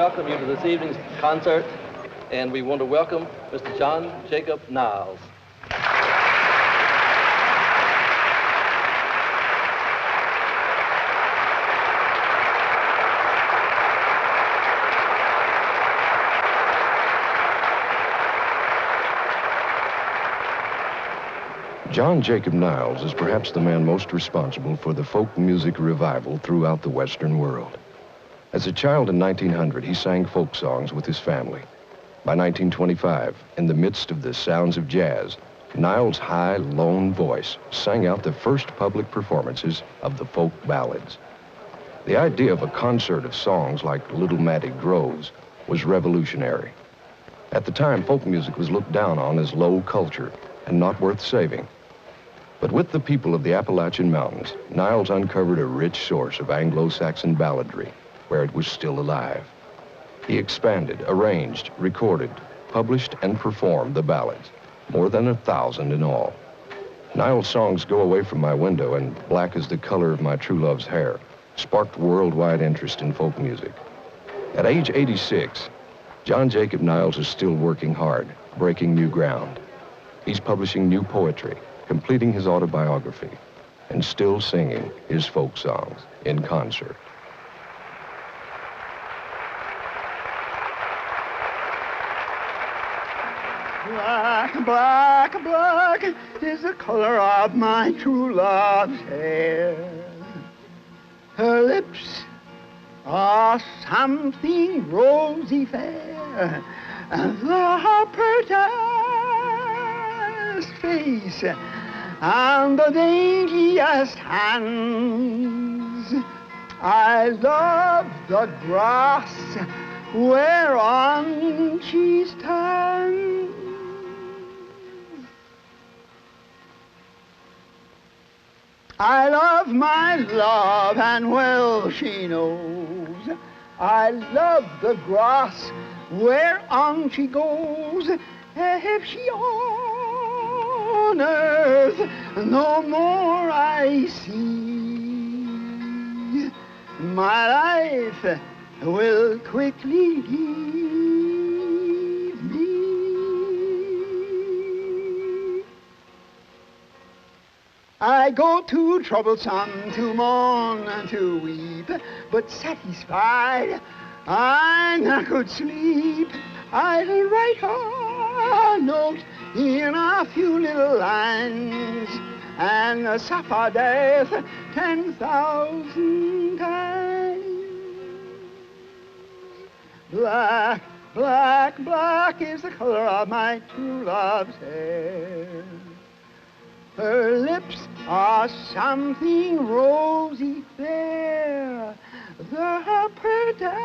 welcome you to this evening's concert, and we want to welcome Mr. John Jacob Niles. John Jacob Niles is perhaps the man most responsible for the folk music revival throughout the Western world. As a child in 1900, he sang folk songs with his family. By 1925, in the midst of the sounds of jazz, Niles' high, lone voice sang out the first public performances of the folk ballads. The idea of a concert of songs like Little Matty Groves was revolutionary. At the time, folk music was looked down on as low culture and not worth saving. But with the people of the Appalachian Mountains, Niles uncovered a rich source of Anglo-Saxon balladry, where it was still alive. He expanded, arranged, recorded, published, and performed the ballads, more than 1,000 in all. Niles' songs Go Away From My Window and Black Is the Color of My True Love's Hair sparked worldwide interest in folk music. At age 86, John Jacob Niles is still working hard, breaking new ground. He's publishing new poetry, completing his autobiography, and still singing his folk songs in concert. Black, black, black is the color of my true love's hair. Her lips are something rosy fair, and her prettiest face, and the daintiest hands. I love the grass whereon she stands. I love my love, and well she knows. I love the grass whereon she goes. If she on earth no more I see, my life will quickly leave me. I go too troublesome to mourn and to weep, but satisfied I not could sleep. I'll write her a note in a few little lines, and suffer death 10,000 times. Black, black, black is the color of my true love's hair. Her lips are something rosy fair, her prettiest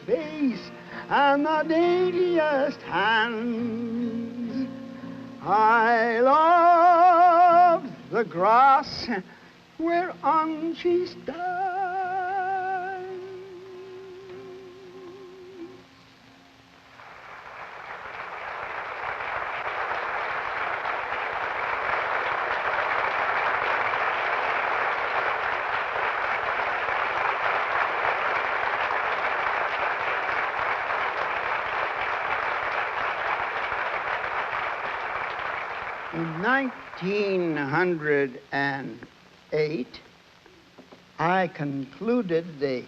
face, and the daintiest hands. I love the grass whereon she stands. In 1908, I concluded a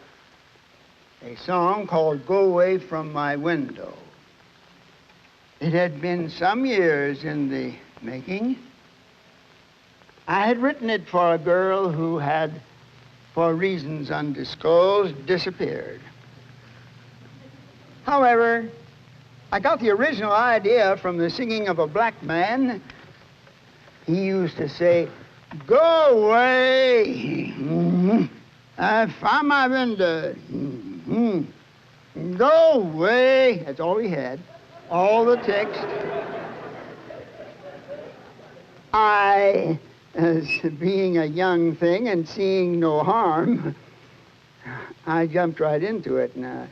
song called Go Away From My Window. It had been some years in the making. I had written it for a girl who had, for reasons undisclosed, disappeared. However, I got the original idea from the singing of a black man. He used to say, "Go away from my window. Go away." That's all he had, all the text. I, as being a young thing and seeing no harm, I jumped right into it. And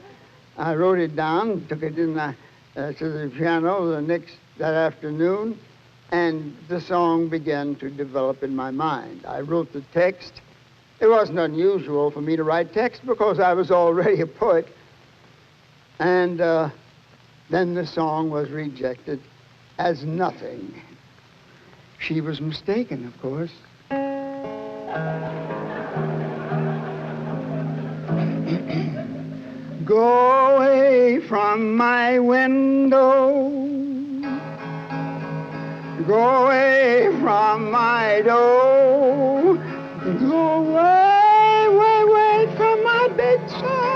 I wrote it down, took it in to the piano that afternoon, and the song began to develop in my mind. I wrote the text. It wasn't unusual for me to write text because I was already a poet, And then the song was rejected as nothing. She was mistaken, of course. Go away from my window. Go away from my door. Go away, way, way from my bedside.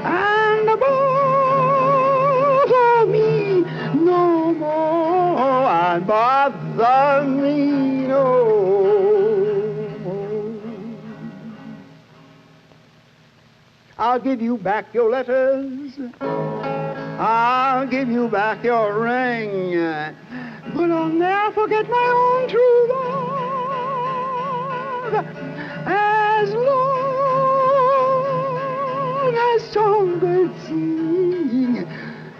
And bother me no more. And bother me no more. I'll give you back your letters. I'll give you back your ring, but I'll never forget my own true love. As long as songbirds sing,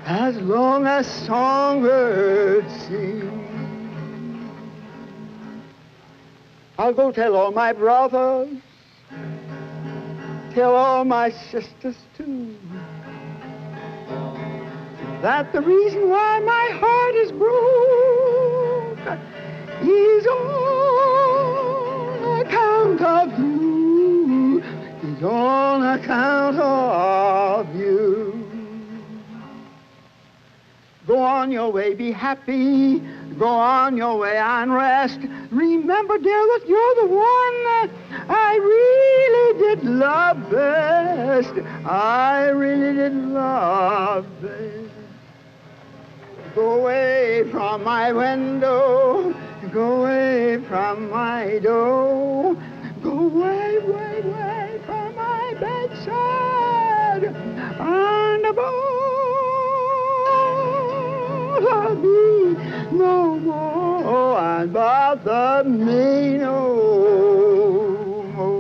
as long as songbirds sing. I'll go tell all my brothers, tell all my sisters too, that the reason why my heart is broke is on account of you, is on account of you. Go on your way, be happy, go on your way and rest. Remember, dear, that you're the one that I really did love best. I really did love best. Go away from my window, go away from my door, go away, way, way from my bedside, and bother me no more, and bother me no more.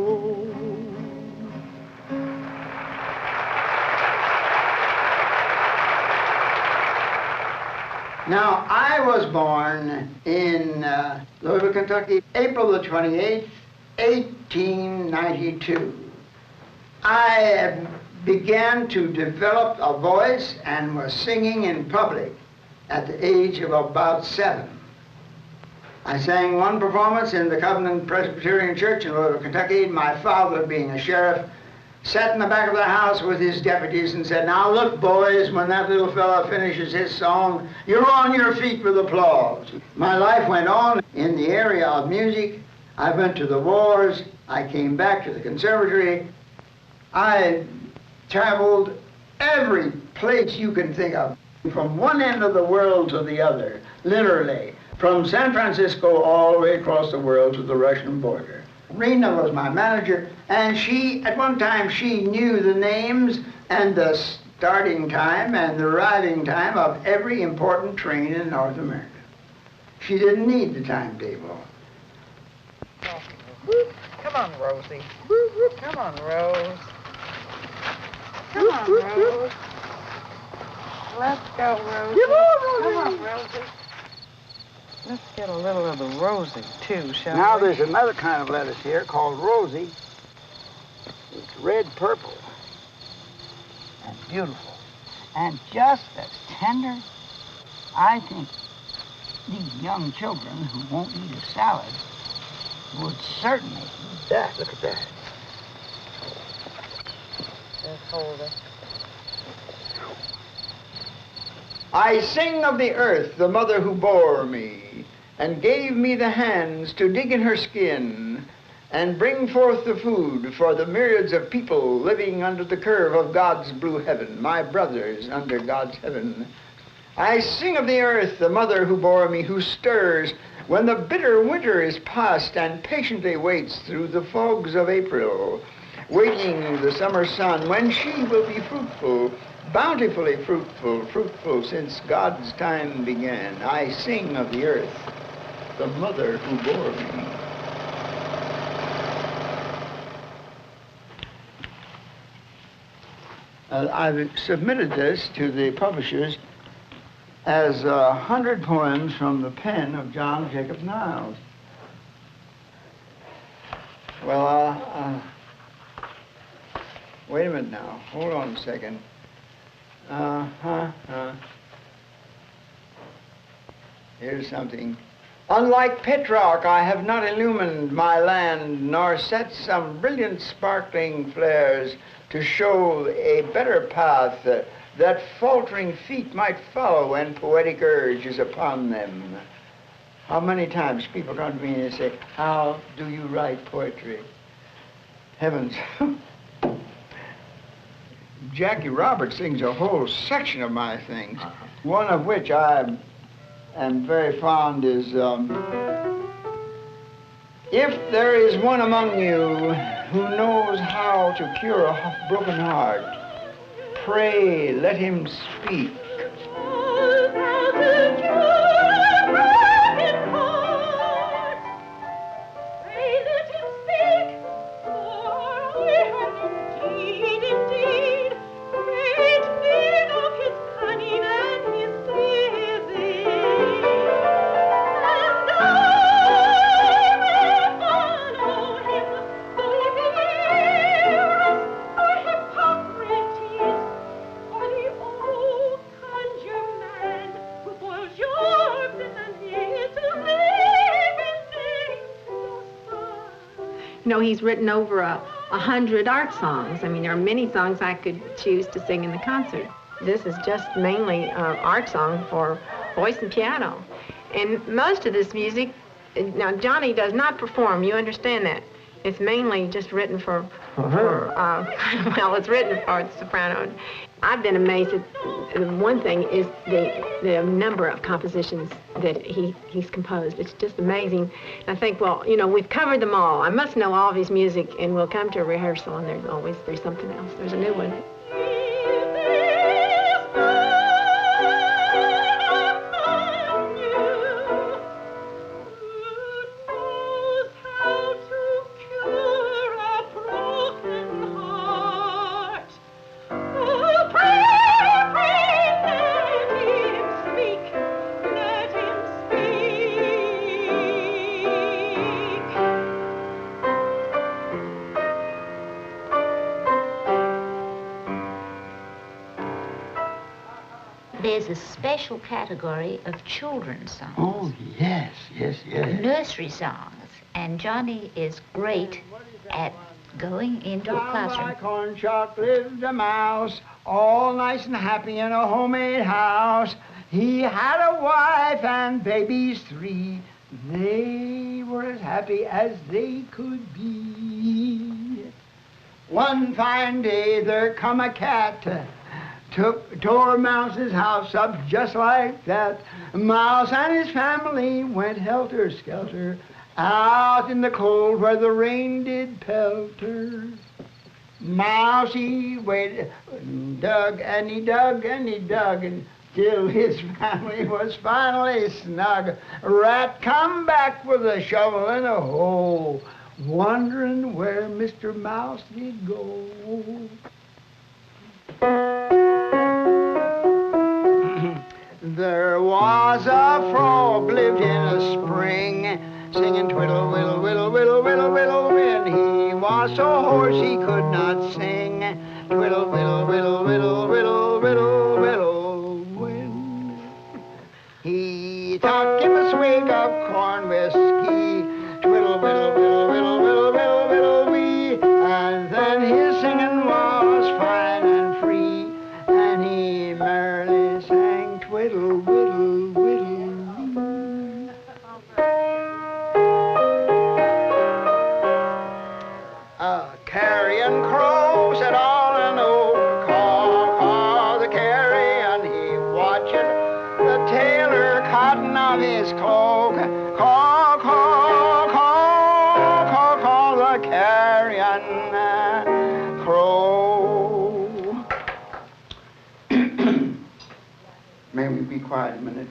Now, I was born in Louisville, Kentucky, April the 28th, 1892. I began to develop a voice and was singing in public at the age of about 7. I sang one performance in the Covenant Presbyterian Church in Louisville, Kentucky. My father, being a sheriff, sat in the back of the house with his deputies and said, "Now look, boys, when that little fella finishes his song, you're on your feet with applause." My life went on in the area of music. I went to the wars. I came back to the conservatory. I traveled every place you can think of, from one end of the world to the other, literally, from San Francisco all the way across the world to the Russian border. Rena was my manager, and at one time, she knew the names and the starting time and the arriving time of every important train in North America. She didn't need the timetable. Come on, Rosie. Come on, Rose. Come on, Rose. Let's go, Rosie. Come on, Rosie. Let's get a little of the Rosie, too, shall we? Now, there's another kind of lettuce here called Rosie. It's red-purple and beautiful and just as tender. I think these young children who won't eat a salad would certainly eat that. Look at that. Just hold it. I sing of the earth, the mother who bore me, and gave me the hands to dig in her skin and bring forth the food for the myriads of people living under the curve of God's blue heaven, my brothers under God's heaven. I sing of the earth, the mother who bore me, who stirs when the bitter winter is past and patiently waits through the fogs of April, waiting the summer sun when she will be fruitful, bountifully fruitful since God's time began. I sing of the earth, the mother who bore me. I've submitted this to the publishers as 100 poems from the pen of John Jacob Niles. Well, Wait a minute now. Hold on a second. Here's something. Unlike Petrarch, I have not illumined my land, nor set some brilliant sparkling flares to show a better path that faltering feet might follow when poetic urge is upon them. How many times people come to me and say, how do you write poetry? Heavens. Jackie Roberts sings a whole section of my things, one of which I am very fond is, if there is one among you who knows how to cure a broken heart, pray let him speak. You know, he's written over 100 art songs. I mean, there are many songs I could choose to sing in the concert. This is just mainly art song for voice and piano. And most of this music, now Johnny does not perform, you understand that. It's mainly just written for well, it's written for the soprano. I've been amazed at one thing is the number of compositions that he's composed. It's just amazing. And I think, well, you know, we've covered them all. I must know all of his music, and we'll come to a rehearsal, and there's something else. There's a new one. There's a special category of children's songs. Oh, yes. Nursery songs. And Johnny is great at going into a classroom. Down by corn shock lived a mouse, all nice and happy in a homemade house. He had a wife and babies 3. They were as happy as they could be. One fine day there come a cat, tore Mouse's house up just like that. Mouse and his family went helter-skelter out in the cold where the rain did pelter. Mouse, he waited, dug and he dug and he dug until his family was finally snug. Rat come back with a shovel and a hoe, wondering where Mr. Mouse did go. There was a frog lived in a spring, singing twiddle, whittle, whittle, whittle, whittle, whittle, when he was so hoarse he could not sing. Twiddle, whittle, whittle, whittle, whittle, whittle, whittle, when he took him a swig of corn whiskey. Twiddle, whittle, whittle, whittle, whittle, whittle, whittle, wee, and then his singing was fine and free, and he merrily sang twiddle, whittle, whittle. A carrion crow said all an old caw, caw, the carrion, he watching the tailor cotton of his cloak. Caw, caw, caw, caw, caw, the carrion crow. May we be quiet a minute?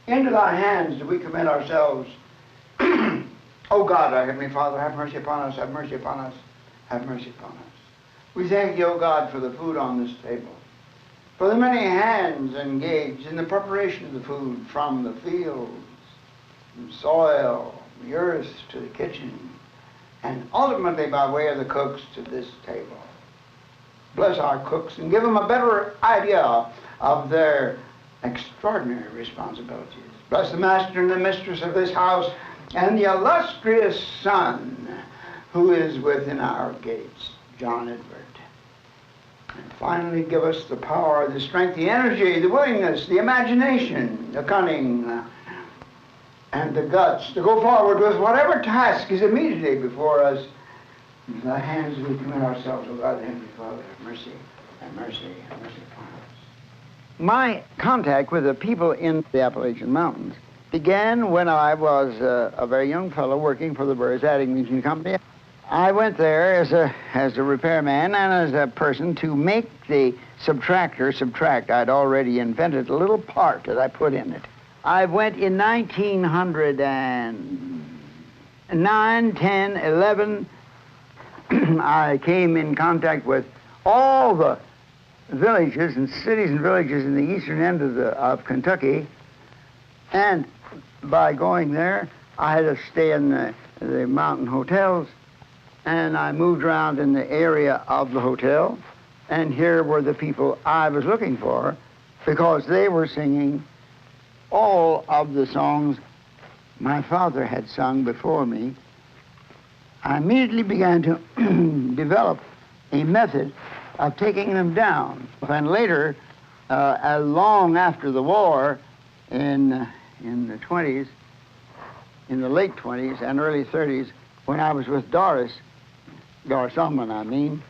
Into thy hands do we commit ourselves. O God, our Heavenly Father, have mercy upon us, have mercy upon us, have mercy upon us. We thank you, O God, for the food on this table, for the many hands engaged in the preparation of the food, from the fields, from soil, the earth to the kitchen, and ultimately by way of the cooks to this table. bless our cooks, and give them a better idea of their extraordinary responsibilities. Bless the master and the mistress of this house, and the illustrious son who is within our gates, John Edward. And finally, give us the power, the strength, the energy, the willingness, the imagination, the cunning, and the guts to go forward with whatever task is immediately before us. In thy hands we commit ourselves, O God, the Heavenly Father. Have mercy, have mercy, have mercy upon us. My contact with the people in the Appalachian Mountains began when I was a very young fellow working for the Burris Adding Music Company. I went there as a repairman and as a person to make the subtractor subtract. I'd already invented a little part that I put in it. I went in 1909, 10, 11. I came in contact with all the villages and cities and villages in the eastern end of Kentucky, and by going there, I had to stay in the mountain hotels, and I moved around in the area of the hotel, and here were the people I was looking for, because they were singing all of the songs my father had sung before me. I immediately began to develop a method of taking them down. And later, long after the war, in the 20s, in the late 20s and early 30s, when I was with Doris Ulmann, I mean,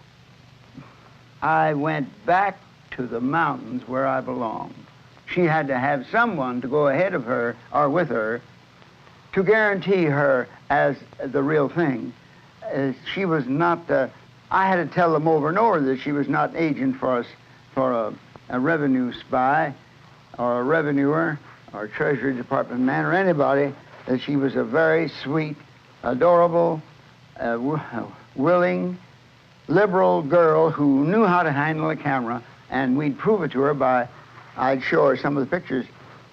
I went back to the mountains where I belonged. She had to have someone to go ahead of her or with her to guarantee her as the real thing. She was not, I had to tell them over and over that she was not an agent for us, for a revenue spy or a revenuer or Treasury Department man or anybody, that she was a very sweet, adorable, willing, liberal girl who knew how to handle a camera, and we'd prove it to her by, I'd show her some of the pictures,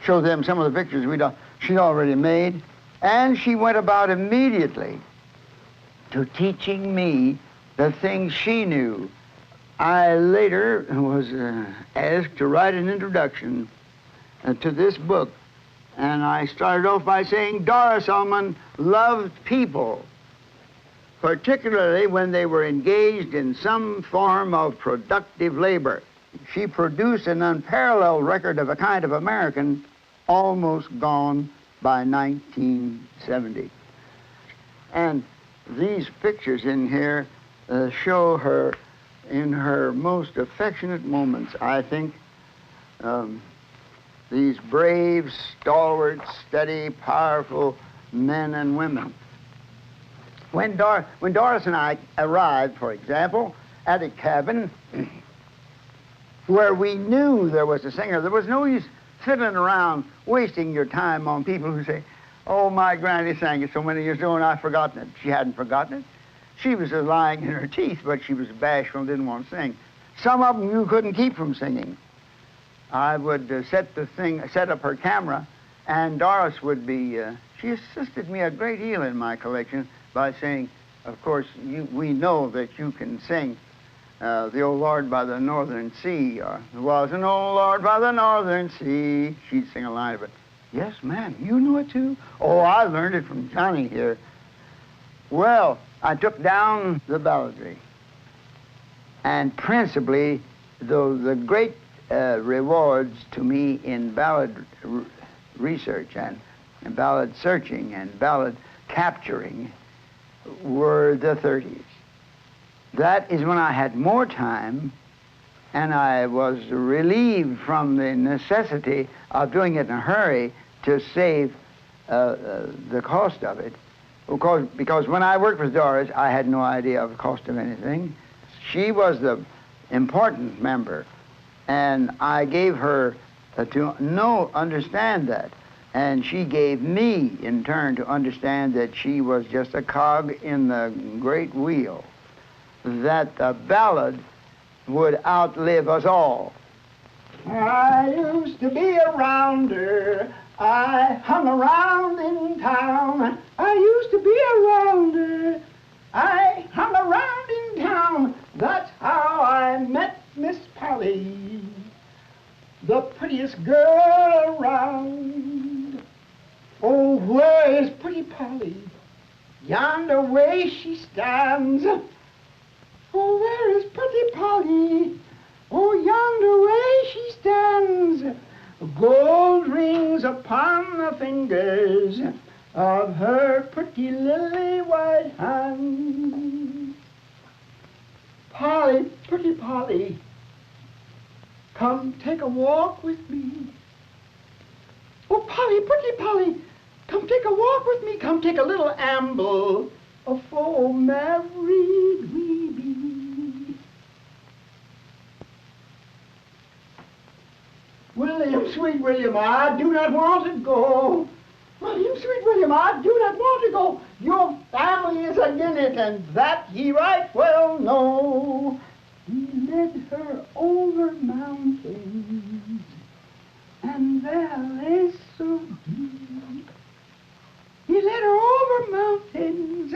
show them some of the pictures she'd already made, and she went about immediately to teaching me the things she knew. I later was asked to write an introduction to this book, and I started off by saying Doris Ulmann loved people, particularly when they were engaged in some form of productive labor. She produced an unparalleled record of a kind of American almost gone by 1970. And these pictures in here show her in her most affectionate moments, I think. These brave, stalwart, steady, powerful men and women. When Doris and I arrived, for example, at a cabin where we knew there was a singer, there was no use fiddling around, wasting your time on people who say, oh, my granny sang it so many years ago and I've forgotten it. She hadn't forgotten it. She was lying in her teeth, but she was bashful and didn't want to sing. Some of them you couldn't keep from singing. I would set up her camera, and Doris would be, she assisted me a great deal in my collection by saying, of course, we know that you can sing the old Lord by the Northern Sea, or there was an old Lord by the Northern Sea. She'd sing a line of it. Yes, ma'am, you know it too? Oh, I learned it from Johnny here. Well, I took down the balladry, and principally, the great rewards to me in ballad research and ballad searching and ballad capturing were the 30s. That is when I had more time, and I was relieved from the necessity of doing it in a hurry to save the cost of it. Because when I worked with Doris, I had no idea of the cost of anything. She was the important member, and I gave her to understand that. And she gave me, in turn, to understand that she was just a cog in the great wheel, that the ballad would outlive us all. I used to be a rounder. I hung around in town. I used to be a rounder. I hung around in town. That's how I met prettiest girl around. Oh, where is pretty Polly? Yonder way she stands. Oh, where is pretty Polly? Oh, yonder way she stands. Gold rings upon the fingers of her pretty lily white hand. Polly, pretty Polly, come take a walk with me. Oh, Polly, pretty Polly, come take a walk with me. Come take a little amble. Oh, for married we be. William, sweet William, I do not want to go. William, sweet William, I do not want to go. Your family is again it, and that ye right well know. He led her over mountains and valleys so deep. He led her over mountains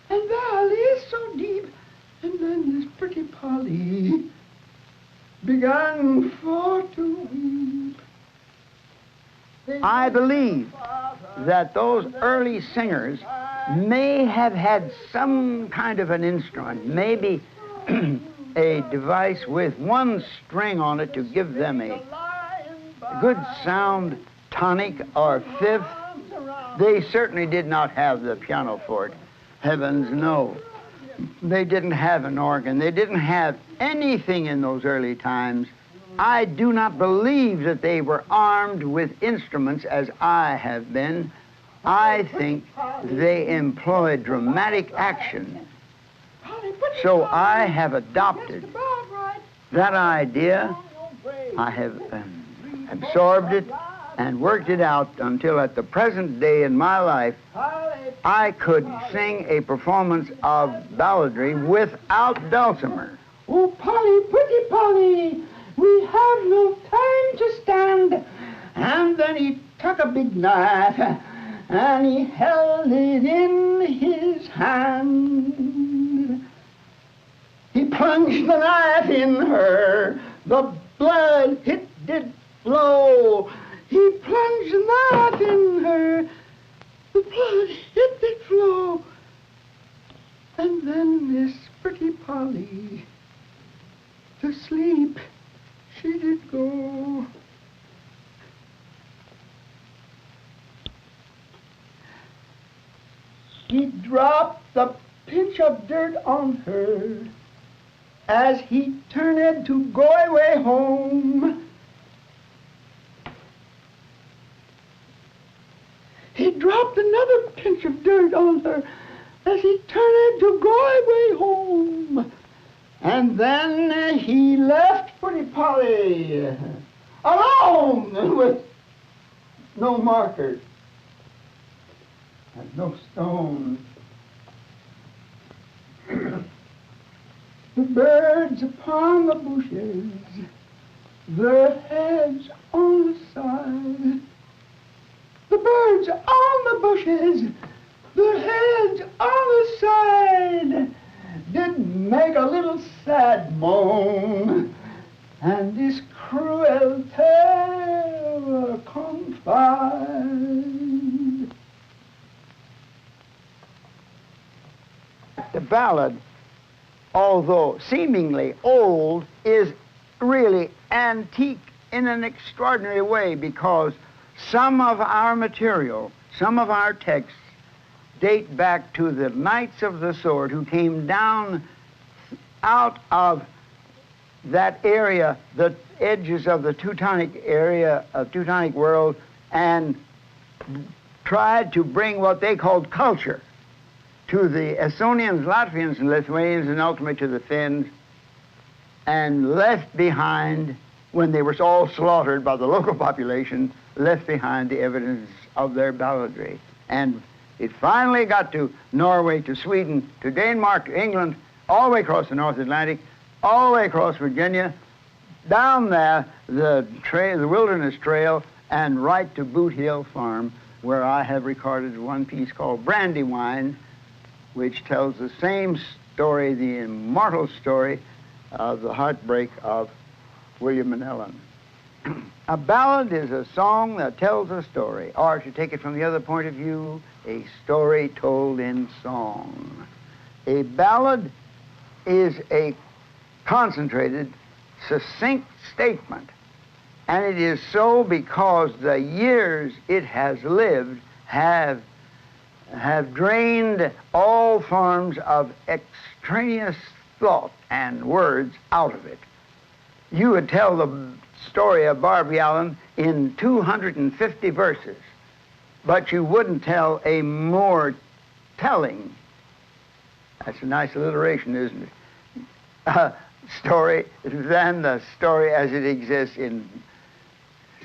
and valleys so deep. And then this pretty Polly began for to weep. I believe that those early singers may have had some kind of an instrument, maybe a device with one string on it to give them a good sound tonic or fifth. They certainly did not have the pianoforte. Heavens, no. They didn't have an organ. They didn't have anything in those early times. I do not believe that they were armed with instruments as I have been. I think they employed dramatic action. So I have adopted that idea. I have absorbed it and worked it out until at the present day in my life, I could sing a performance of balladry without dulcimer. Oh, Polly, pretty Polly, we have no time to stand. And then he took a big knife and he held it in his hand. He plunged the knife in her, the blood it did flow. He plunged the knife in her, the blood it did flow. And then this pretty Polly, to sleep she did go. He dropped the pinch of dirt on her as he turned to go away home. He dropped another pinch of dirt on her as he turned to go away home. And then he left pretty Polly alone with no marker and no stone. The birds upon the bushes, their heads on the side. The birds on the bushes, their heads on the side, did make a little sad moan, and this cruel tale confide. The ballad, although seemingly old, is really antique in an extraordinary way, because some of our material, some of our texts, date back to the Knights of the Sword who came down out of that area, the edges of the Teutonic area, of Teutonic world, and tried to bring what they called culture to the Estonians, Latvians, and Lithuanians, and ultimately to the Finns, and left behind, when they were all slaughtered by the local population, left behind the evidence of their balladry. And it finally got to Norway, to Sweden, to Denmark, to England, all the way across the North Atlantic, all the way across Virginia, down there, the Wilderness Trail, and right to Boot Hill Farm, where I have recorded one piece called Brandywine, which tells the same story, the immortal story of the heartbreak of William and Ellen. A ballad is a song that tells a story, or to take it from the other point of view, a story told in song. A ballad is a concentrated, succinct statement, and it is so because the years it has lived have drained all forms of extraneous thought and words out of it. You would tell the story of Barbie Allen in 250 verses, but you wouldn't tell a more telling, that's a nice alliteration, isn't it, story than the story as it exists in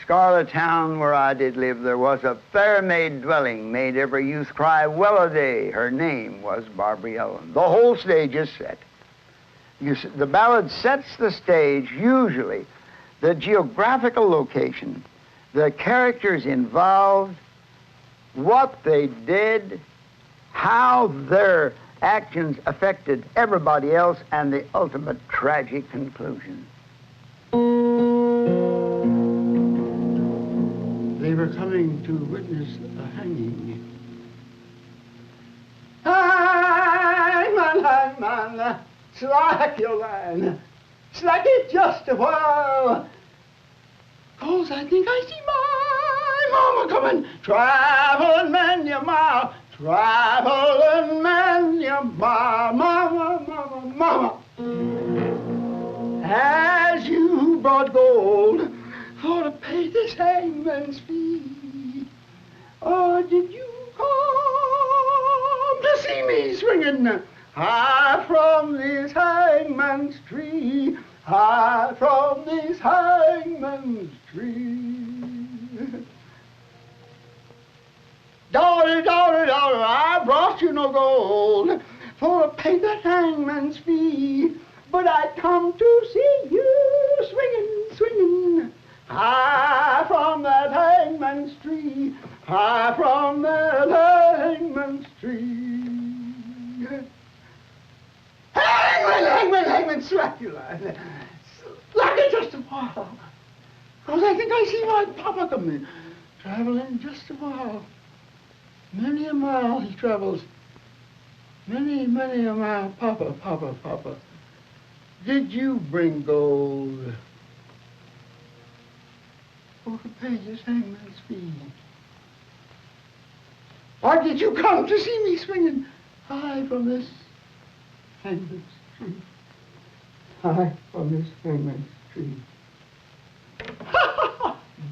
Scarlet Town, where I did live. There was a fair maid dwelling, made every youth cry well-a-day. Her name was Barbie Allen. The whole stage is set. The ballad sets the stage, usually the geographical location, the characters involved, what they did, how their actions affected everybody else, and the ultimate tragic conclusion. They were coming to witness a hanging. Hangman, hangman, slack your line, slack it just a while, 'cause I think I see my mama coming, traveling many a mile, traveling many a mile, mama, mama, mama. As you brought gold for to pay this hangman's fee, or did you come to see me swinging high from this hangman's tree, high from this hangman's tree? Daughter, daughter, daughter, I brought you no gold for to pay that hangman's fee, but I come to see you swinging, swinging high from that hangman's tree, high from that hangman's tree. Hangman, hangman, hangman, slack your line, slack it just a while, 'cause I think I see my papa coming, traveling just a while. Many a mile he travels, many, many a mile. Papa, papa, papa, did you bring gold for to pay this hangman's fee? Or did you come to see me swinging high from this hangman's tree, high from this hangman's tree?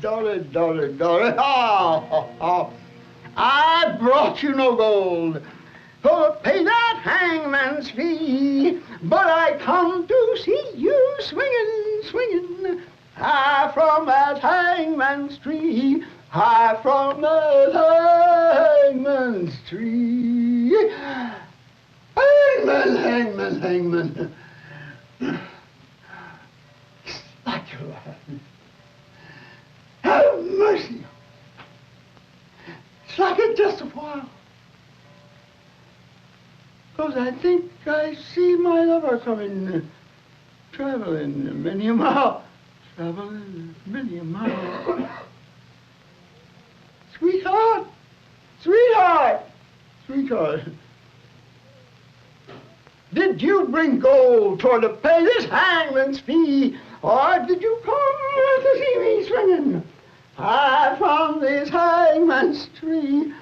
Daughter, daughter, daughter, oh, I brought you no gold for to pay that hangman's fee, but I come to see you swinging, swinging high from that hangman's tree, high from that hangman's tree. Hangman, hangman, hangman, slack your line. Have mercy. Slack it just a while, 'cause I think I see my lover coming, traveling many a mile, traveling many a mile. Sweetheart, sweetheart, sweetheart, did you bring gold for to pay this hangman's fee, or did you come to see me swinging high from this hangman's tree,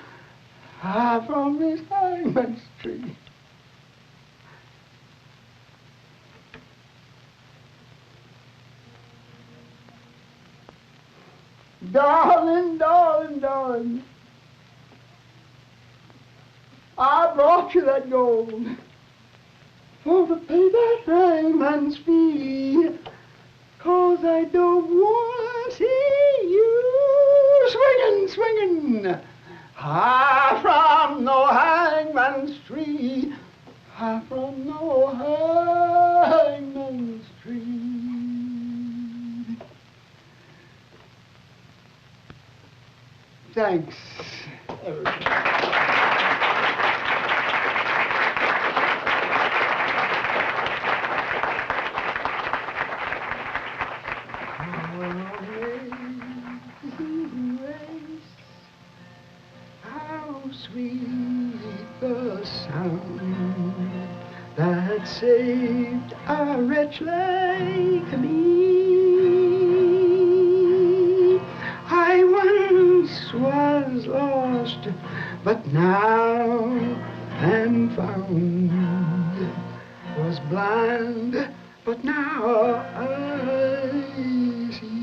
high from this hangman's tree? Darling, darling, darling, I brought you that gold for to pay that hangman's fee, 'cause I don't want to see you swinging, swinging high from no hangman's tree, high from no hangman's tree. Thanks, everybody. sweet the sound that saved a wretch like me. I once was lost, but now am found. Was blind, but now I see.